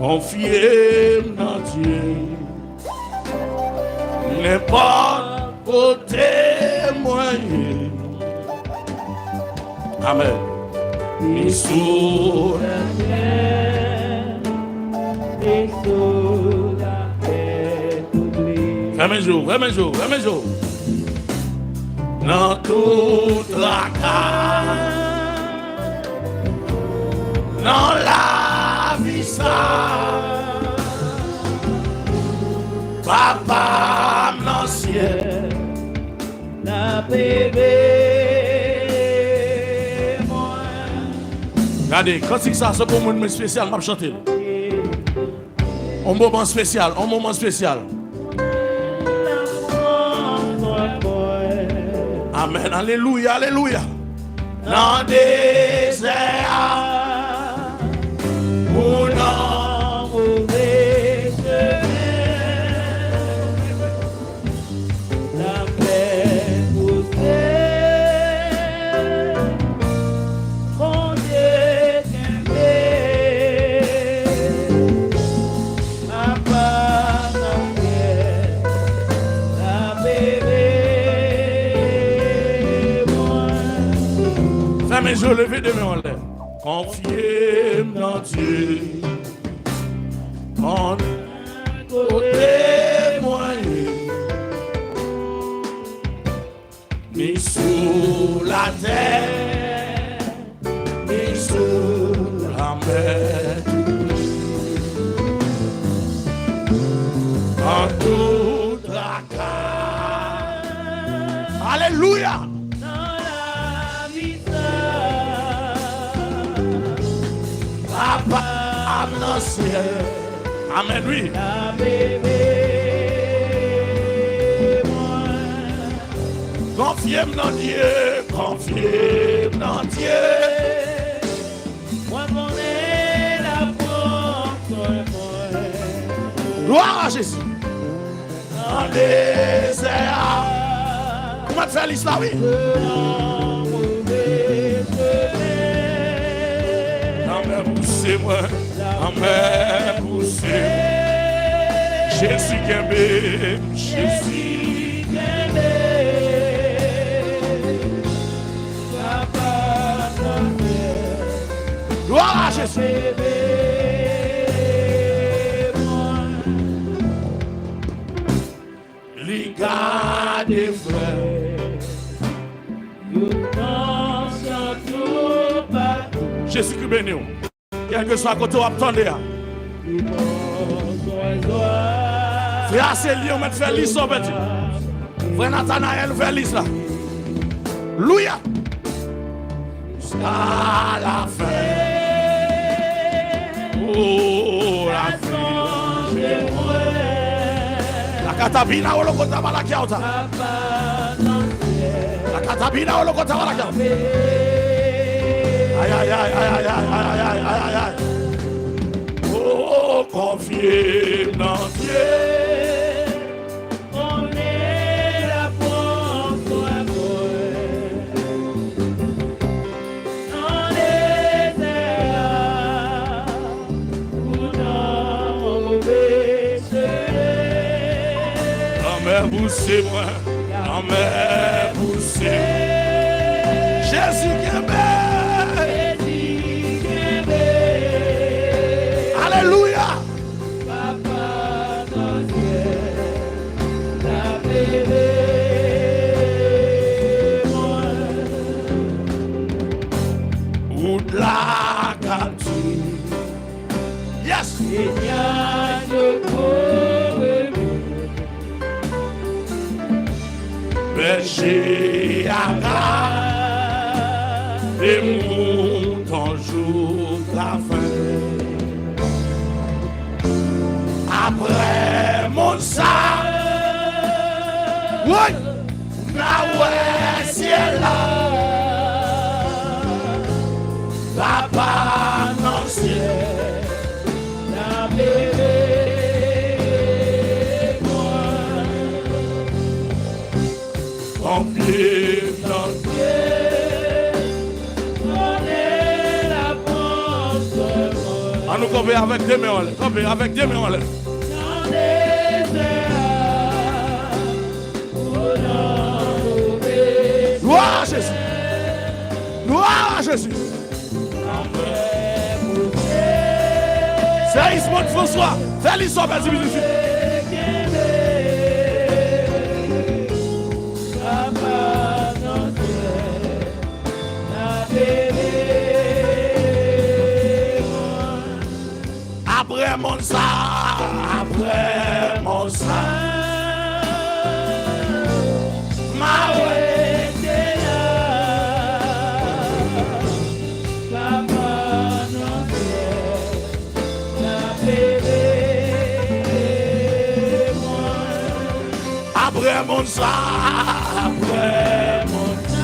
Confier dans Dieu. N'importe côté moyen. Amen. Ni sous la terre, ni sous la terre. Vraiment jour, vraiment jour, vraiment jour. Dans toute la case, dans la vie ça, papa dans le ciel, la bébé moi. Regardez, quand c'est ça, c'est pour moi spécial, je vais chanter. Un moment spécial, un moment spécial. Amen, alléluia, alléluia. Dans des airs, où non mauvais la paix poussée, mon Dieu t'aimait, à part la bébé. Mais je levais de mes lèvres. Confiez dans Dieu. En côté moyen. Ni sous la terre, ni sous la mer. En toute la terre. Alléluia. Papa, amen, ciel. Amen, oui. La bébé, moi. Confiez dans Dieu, confiez dans Dieu. Moi, mon est la porte, moi. Gloire à Jésus. Dans les airs. Comment tu fais l'histoire, oui? Poussez-moi, amen, poussez. Jésus Kembe, Jésus Kembe. Papa, gloire à Jésus. Les gars des frères, Jésus qui bénit. Quel que soit côté où attendez. Frère Céline, on met faire liste au petit. Frère Nathanaël, faire liste là. Louia. Jusqu'à la fin. Oh, la fin. La catabina ou le côté à la kiauta. La catabina ou le côté à la kiauta. Aïe, aïe, aïe, aïe, aïe, aïe, aïe, aïe, aïe. Oh, confiez dans Dieu. On est là pour toi, dans les airs, où non obéissez. Amen, poussez-moi. Amen, poussez. Jésus qui est belle. Alléluia. Papa dans le ciel, la bébé, moi. Ou de la capture. Yes. Seigneur de berger à des moutons jour la fin. Après mon sang, oui, la ouais, ciel là, papa non ciel, la bébé, moi, confié dans Dieu, on nous camper avec des mains en l'air. Camper avec des mains en l'air. Gloire à Jésus. Gloire à Jésus. C'est Ismond François. Fais l'histoire, vas-y, vas-y. Après mon sang, ma ouais, après mon sang, après mon sang.